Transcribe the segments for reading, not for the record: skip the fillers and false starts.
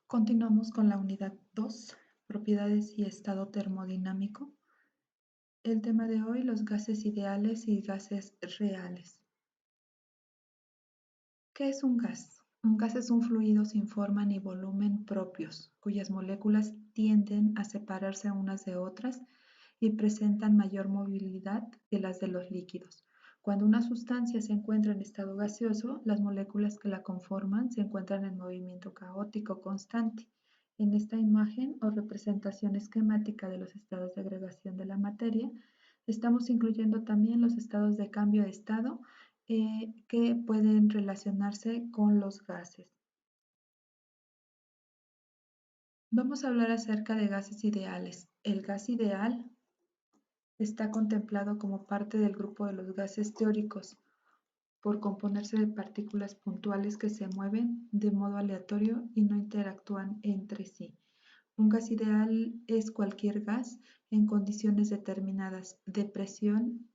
Continuamos con la unidad 2, propiedades y estado termodinámico. El tema de hoy, los gases ideales y gases reales. ¿Qué es un gas? Un gas es un fluido sin forma ni volumen propios, cuyas moléculas tienden a separarse unas de otras y presentan mayor movilidad que las de los líquidos. Cuando una sustancia se encuentra en estado gaseoso, las moléculas que la conforman se encuentran en movimiento caótico constante. En esta imagen o representación esquemática de los estados de agregación de la materia, estamos incluyendo también los estados de cambio de estado que pueden relacionarse con los gases. Vamos a hablar acerca de gases ideales. El gas ideal está contemplado como parte del grupo de los gases teóricos por componerse de partículas puntuales que se mueven de modo aleatorio y no interactúan entre sí. Un gas ideal es cualquier gas en condiciones determinadas de presión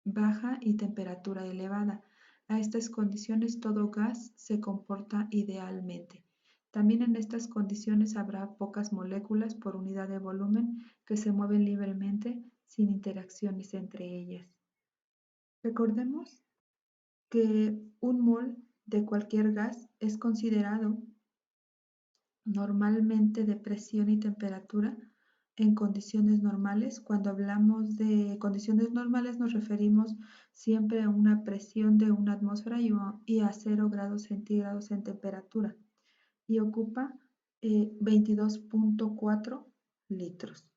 baja y temperatura elevada. A estas condiciones todo gas se comporta idealmente. También en estas condiciones habrá pocas moléculas por unidad de volumen que se mueven libremente sin interacciones entre ellas. Recordemos que un mol de cualquier gas es considerado normalmente de presión y temperatura en condiciones normales. Cuando hablamos de condiciones normales nos referimos siempre a una presión de una atmósfera y a 0 grados centígrados en temperatura y ocupa 22.4 litros.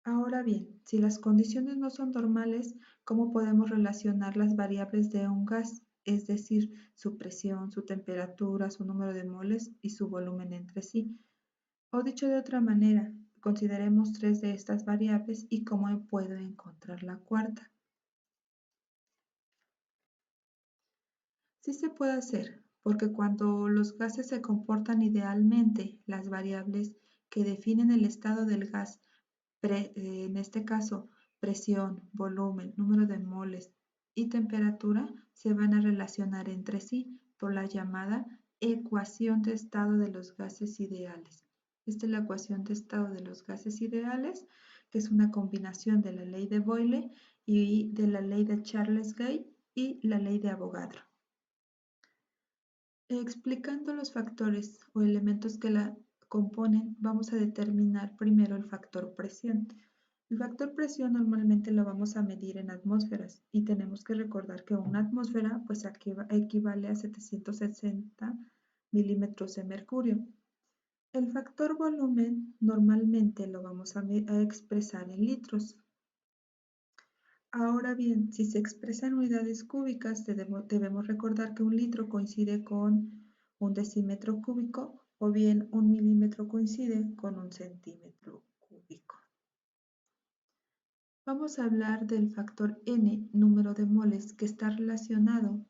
Ahora bien, si las condiciones no son normales, ¿cómo podemos relacionar las variables de un gas? Es decir, su presión, su temperatura, su número de moles y su volumen entre sí. O dicho de otra manera, consideremos tres de estas variables y cómo puedo encontrar la cuarta. Sí se puede hacer, porque cuando los gases se comportan idealmente, las variables que definen el estado del gas, en este caso presión, volumen, número de moles y temperatura, se van a relacionar entre sí por la llamada ecuación de estado de los gases ideales. Esta es la ecuación de estado de los gases ideales, que es una combinación de la ley de Boyle y de la ley de Charles-Gay y la ley de Avogadro. Explicando los factores o elementos que la componen, vamos a determinar primero el factor presión. El factor presión normalmente lo vamos a medir en atmósferas y tenemos que recordar que una atmósfera pues equivale a 760 milímetros de mercurio. El factor volumen normalmente lo vamos a expresar en litros. Ahora bien, si se expresa en unidades cúbicas, debemos recordar que un litro coincide con un decímetro cúbico o bien un milímetro coincide con un centímetro cúbico. Vamos a hablar del factor N, número de moles, que está relacionado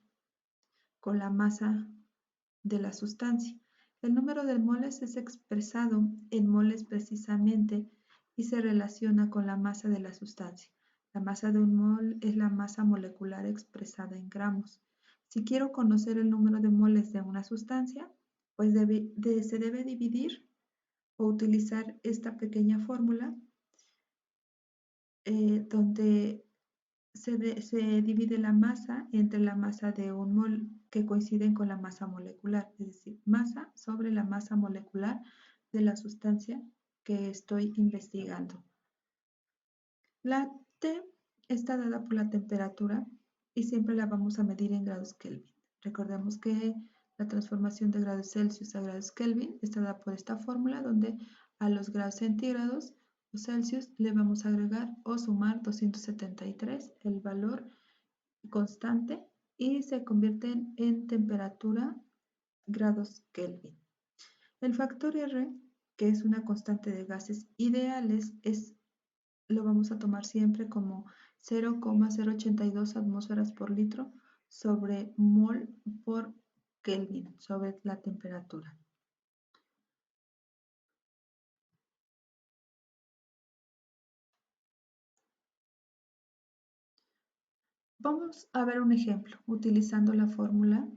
con la masa de la sustancia. El número de moles es expresado en moles precisamente y se relaciona con la masa de la sustancia. La masa de un mol es la masa molecular expresada en gramos. Si quiero conocer el número de moles de una sustancia, pues se debe dividir o utilizar esta pequeña fórmula donde se divide la masa entre la masa de un mol que coinciden con la masa molecular, es decir, masa sobre la masa molecular de la sustancia que estoy investigando. La T está dada por la temperatura y siempre la vamos a medir en grados Kelvin. Recordemos que la transformación de grados Celsius a grados Kelvin está dada por esta fórmula donde a los grados centígrados o Celsius le vamos a agregar o sumar 273, el valor constante, y se convierten en temperatura grados Kelvin. El factor R, que es una constante de gases ideales, lo vamos a tomar siempre como 0,082 atmósferas por litro sobre mol por Kelvin, sobre la temperatura. Vamos a ver un ejemplo utilizando la fórmula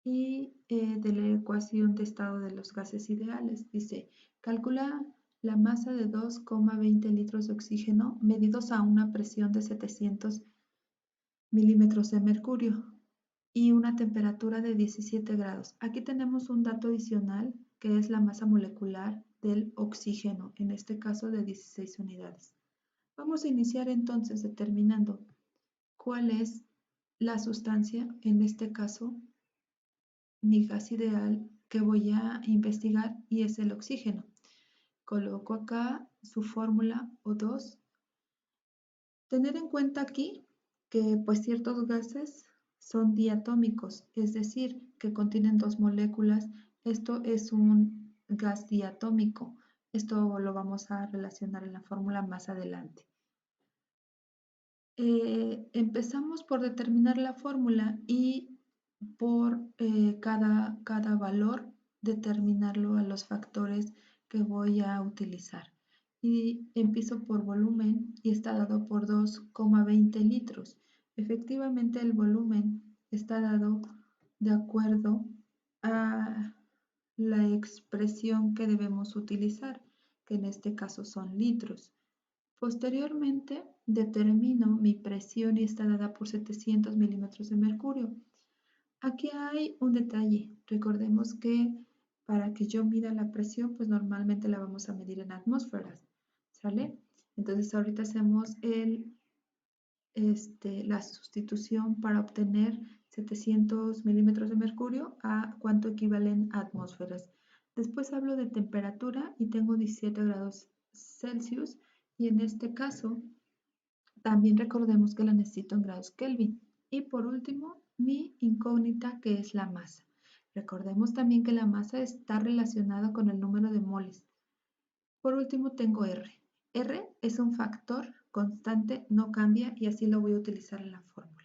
y de la ecuación de estado de los gases ideales. Dice, calcula la masa de 2,20 litros de oxígeno medidos a una presión de 700 milímetros de mercurio y una temperatura de 17 grados. Aquí tenemos un dato adicional que es la masa molecular del oxígeno, en este caso de 16 unidades. Vamos a iniciar entonces determinando cuál es la sustancia, en este caso mi gas ideal que voy a investigar y es el oxígeno. Coloco acá su fórmula O2. Tener en cuenta aquí que pues ciertos gases son diatómicos, es decir, que contienen dos moléculas. Esto es un gas diatómico. Esto lo vamos a relacionar en la fórmula más adelante. Empezamos por determinar la fórmula y por cada valor determinarlo a los factores que voy a utilizar. Y empiezo por volumen y está dado por 2,20 litros. Efectivamente el volumen está dado de acuerdo a la expresión que debemos utilizar, que en este caso son litros. Posteriormente, determino mi presión y está dada por 700 milímetros de mercurio. Aquí hay un detalle. Recordemos que para que yo mida la presión, pues normalmente la vamos a medir en atmósferas, ¿sale? Entonces ahorita hacemos la sustitución para obtener 700 milímetros de mercurio a cuánto equivalen a atmósferas. Después hablo de temperatura y tengo 17 grados Celsius y en este caso también recordemos que la necesito en grados Kelvin. Y por último, mi incógnita que es la masa. Recordemos también que la masa está relacionada con el número de moles. Por último tengo R. R es un factor constante, no cambia y así lo voy a utilizar en la fórmula.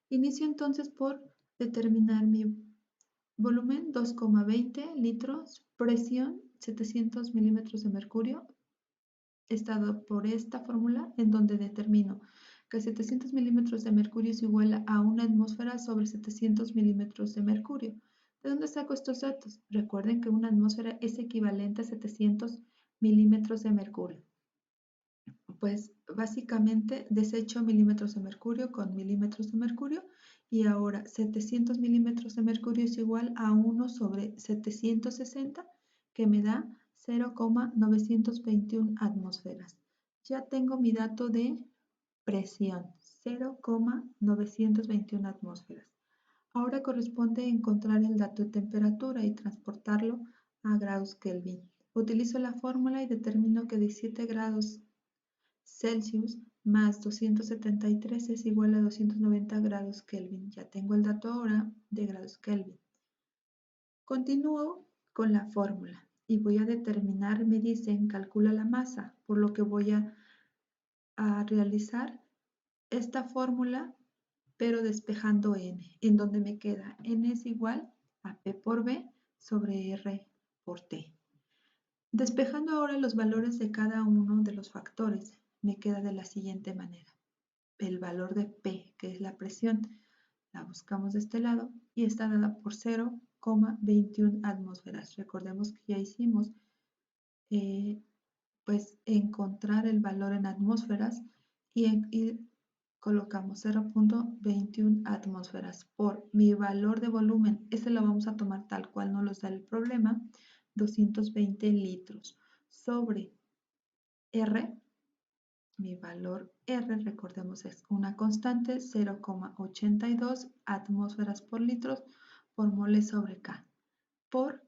Inicio entonces por determinar mi volumen 2,20 litros, presión 700 milímetros de mercurio, estado por esta fórmula en donde determino que 700 milímetros de mercurio es igual a una atmósfera sobre 700 milímetros de mercurio. ¿De dónde saco estos datos? Recuerden que una atmósfera es equivalente a 700 milímetros de mercurio. Pues básicamente desecho milímetros de mercurio con milímetros de mercurio y ahora 700 milímetros de mercurio es igual a 1 sobre 760 que me da 0,921 atmósferas. Ya tengo mi dato de presión, 0,921 atmósferas. Ahora corresponde encontrar el dato de temperatura y transportarlo a grados Kelvin. Utilizo la fórmula y determino que 17 grados Celsius más 273 es igual a 290 grados Kelvin. Ya tengo el dato ahora de grados Kelvin. Continúo con la fórmula y voy a determinar, me dicen, calcula la masa, por lo que voy a realizar esta fórmula, pero despejando n, en donde me queda n es igual a p por b sobre r por t. Despejando ahora los valores de cada uno de los factores, me queda de la siguiente manera. El valor de P, que es la presión, la buscamos de este lado y está dada por 0,21 atmósferas. Recordemos que ya hicimos pues encontrar el valor en atmósferas y colocamos 0,21 atmósferas por mi valor de volumen. Este lo vamos a tomar tal cual nos lo da el problema, 220 litros sobre R. Mi valor R, recordemos, es una constante, 0,82 atmósferas por litros por mole sobre K, por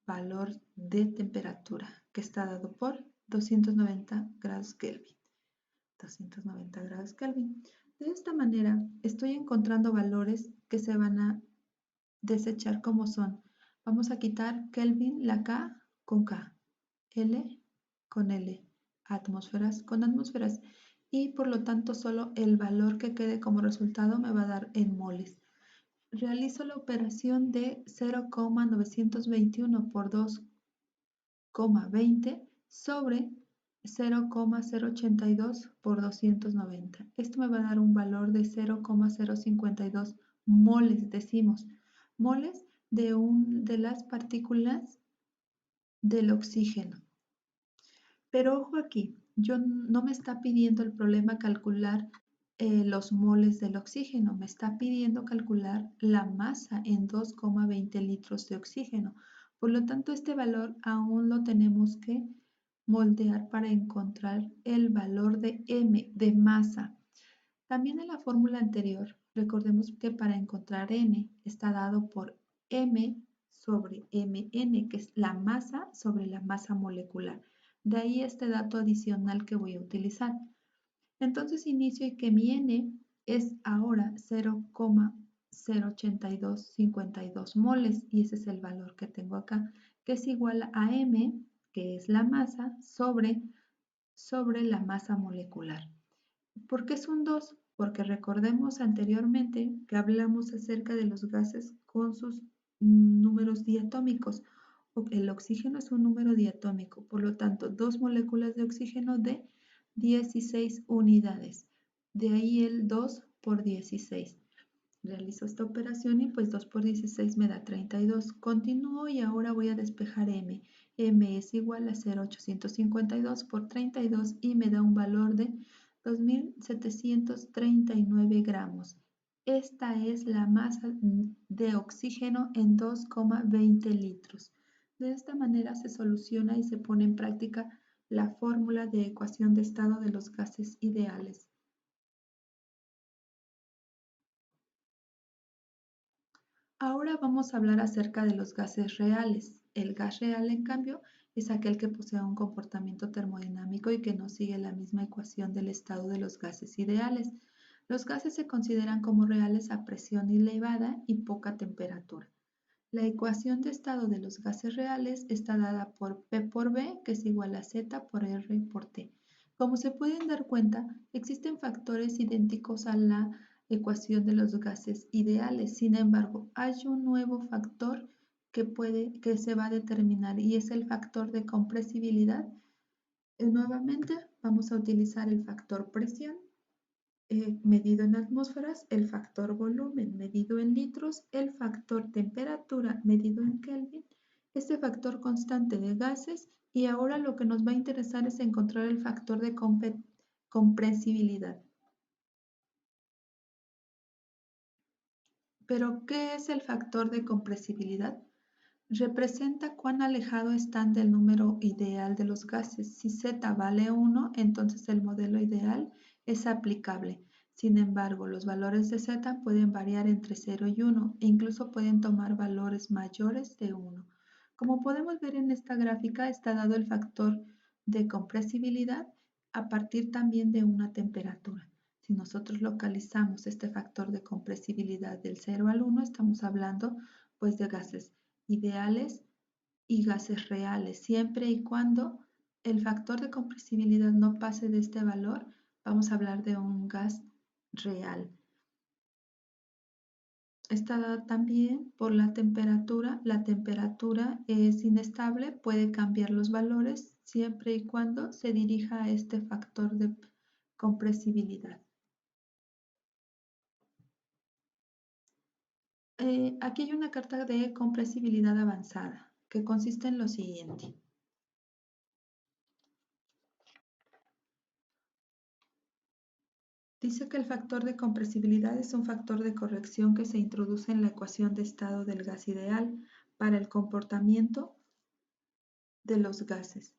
valor de temperatura, que está dado por 290 grados Kelvin. 290 grados Kelvin. De esta manera, estoy encontrando valores que se van a desechar como son. Vamos a quitar Kelvin, la K con K, L con L, atmósferas con atmósferas y por lo tanto solo el valor que quede como resultado me va a dar en moles. Realizo la operación de 0,921 por 2,20 sobre 0,082 por 290. Esto me va a dar un valor de 0,052 moles, decimos. moles de las partículas del oxígeno. Pero ojo aquí, no me está pidiendo el problema calcular los moles del oxígeno, me está pidiendo calcular la masa en 2,20 litros de oxígeno. Por lo tanto, este valor aún lo tenemos que moldear para encontrar el valor de m, de masa. También en la fórmula anterior, recordemos que para encontrar n está dado por m sobre mn, que es la masa sobre la masa molecular. De ahí este dato adicional que voy a utilizar. Entonces inicio y que mi n es ahora 0,08252 moles y ese es el valor que tengo acá, que es igual a m, que es la masa, sobre la masa molecular. ¿Por qué son dos? Porque recordemos anteriormente que hablamos acerca de los gases con sus números diatómicos. El oxígeno es un número diatómico, por lo tanto, dos moléculas de oxígeno de 16 unidades. De ahí el 2 por 16. Realizo esta operación y pues 2 por 16 me da 32. Continúo y ahora voy a despejar m. m es igual a 0,852 por 32 y me da un valor de 2.739 gramos. Esta es la masa de oxígeno en 2,20 litros. De esta manera se soluciona y se pone en práctica la fórmula de ecuación de estado de los gases ideales. Ahora vamos a hablar acerca de los gases reales. El gas real, en cambio, es aquel que posee un comportamiento termodinámico y que no sigue la misma ecuación del estado de los gases ideales. Los gases se consideran como reales a presión elevada y poca temperatura. La ecuación de estado de los gases reales está dada por P por B, que es igual a Z por R por T. Como se pueden dar cuenta, existen factores idénticos a la ecuación de los gases ideales. Sin embargo, hay un nuevo factor que se va a determinar y es el factor de compresibilidad. Nuevamente, vamos a utilizar el factor presión medido en atmósferas, el factor volumen medido en litros, el factor temperatura medido en Kelvin, este factor constante de gases y ahora lo que nos va a interesar es encontrar el factor de compresibilidad. ¿Pero qué es el factor de compresibilidad? Representa cuán alejado están del número ideal de los gases. Si Z vale 1, entonces el modelo ideal es aplicable. Sin embargo, los valores de Z pueden variar entre 0 y 1 e incluso pueden tomar valores mayores de 1. Como podemos ver en esta gráfica, está dado el factor de compresibilidad a partir también de una temperatura. Si nosotros localizamos este factor de compresibilidad del 0 al 1, estamos hablando pues de gases ideales y gases reales. Siempre y cuando el factor de compresibilidad no pase de este valor, vamos a hablar de un gas real. Está dada también por la temperatura. La temperatura es inestable, puede cambiar los valores siempre y cuando se dirija a este factor de compresibilidad. Aquí hay una carta de compresibilidad avanzada que consiste en lo siguiente. Dice que el factor de compresibilidad es un factor de corrección que se introduce en la ecuación de estado del gas ideal para el comportamiento de los gases.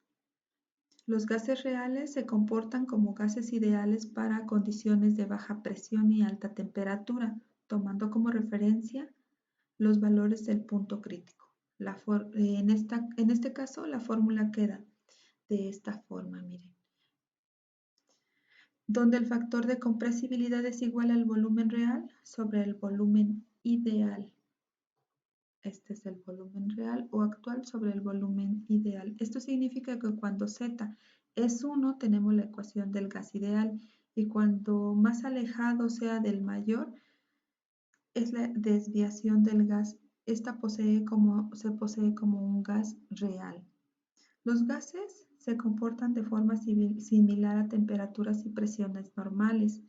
Los gases reales se comportan como gases ideales para condiciones de baja presión y alta temperatura, tomando como referencia los valores del punto crítico. En este caso, la fórmula queda de esta forma, miren, donde el factor de compresibilidad es igual al volumen real sobre el volumen ideal. Este es el volumen real o actual sobre el volumen ideal. Esto significa que cuando Z es 1 tenemos la ecuación del gas ideal y cuando más alejado sea del mayor es la desviación del gas. Esta se posee como un gas real. Los gases se comportan de forma similar a temperaturas y presiones normales.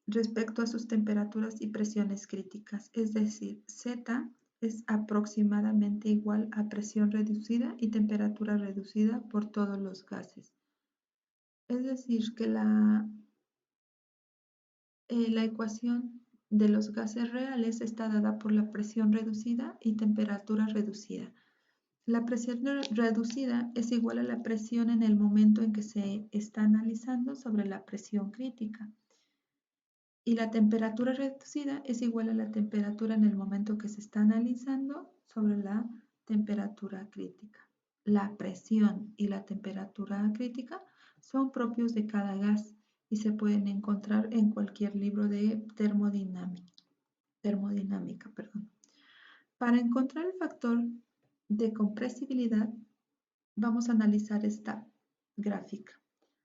respecto a sus temperaturas y presiones críticas, es decir, Z es aproximadamente igual a presión reducida y temperatura reducida por todos los gases. Es decir, que la ecuación de los gases reales está dada por la presión reducida y temperatura reducida. La presión reducida es igual a la presión en el momento en que se está analizando sobre la presión crítica. Y la temperatura reducida es igual a la temperatura en el momento que se está analizando sobre la temperatura crítica. La presión y la temperatura crítica son propios de cada gas y se pueden encontrar en cualquier libro de termodinámica. Para encontrar el factor de compresibilidad, vamos a analizar esta gráfica.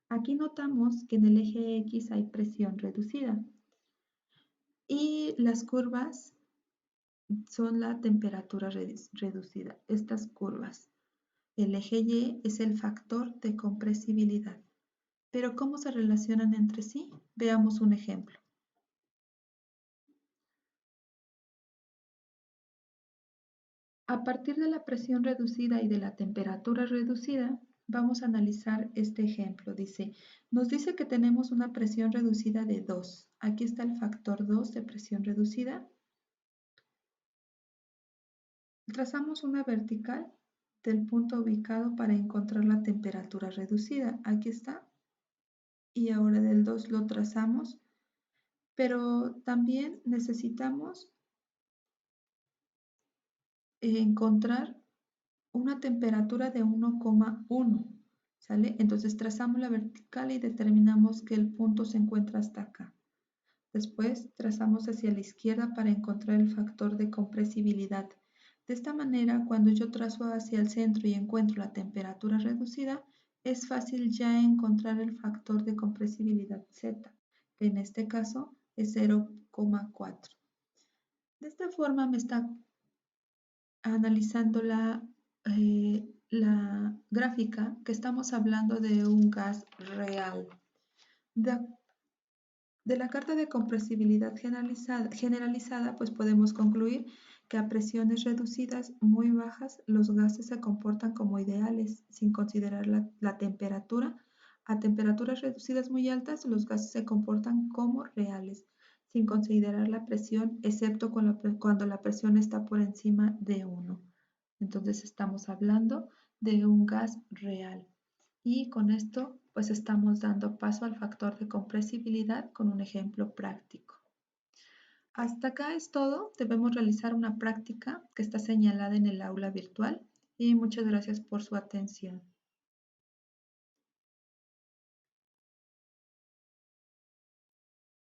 Aquí notamos que en el eje X hay presión reducida y las curvas son la temperatura reducida. Estas curvas. El eje Y es el factor de compresibilidad. Pero ¿cómo se relacionan entre sí? Veamos un ejemplo. A partir de la presión reducida y de la temperatura reducida, vamos a analizar este ejemplo. Nos dice que tenemos una presión reducida de 2. Aquí está el factor 2 de presión reducida. Trazamos una vertical del punto ubicado para encontrar la temperatura reducida. Aquí está. Y ahora del 2 lo trazamos. Pero también necesitamos encontrar una temperatura de 1,1, ¿sale? Entonces trazamos la vertical y determinamos que el punto se encuentra hasta acá. Después trazamos hacia la izquierda para encontrar el factor de compresibilidad. De esta manera, cuando yo trazo hacia el centro y encuentro la temperatura reducida, es fácil ya encontrar el factor de compresibilidad Z, que en este caso es 0,4. De esta forma me está analizando la gráfica que estamos hablando de un gas real. De la carta de compresibilidad generalizada, pues podemos concluir que a presiones reducidas muy bajas los gases se comportan como ideales sin considerar la temperatura. A temperaturas reducidas muy altas los gases se comportan como reales sin considerar la presión, excepto cuando la presión está por encima de 1. Entonces estamos hablando de un gas real. Y con esto pues estamos dando paso al factor de compresibilidad con un ejemplo práctico. Hasta acá es todo. Debemos realizar una práctica que está señalada en el aula virtual y muchas gracias por su atención.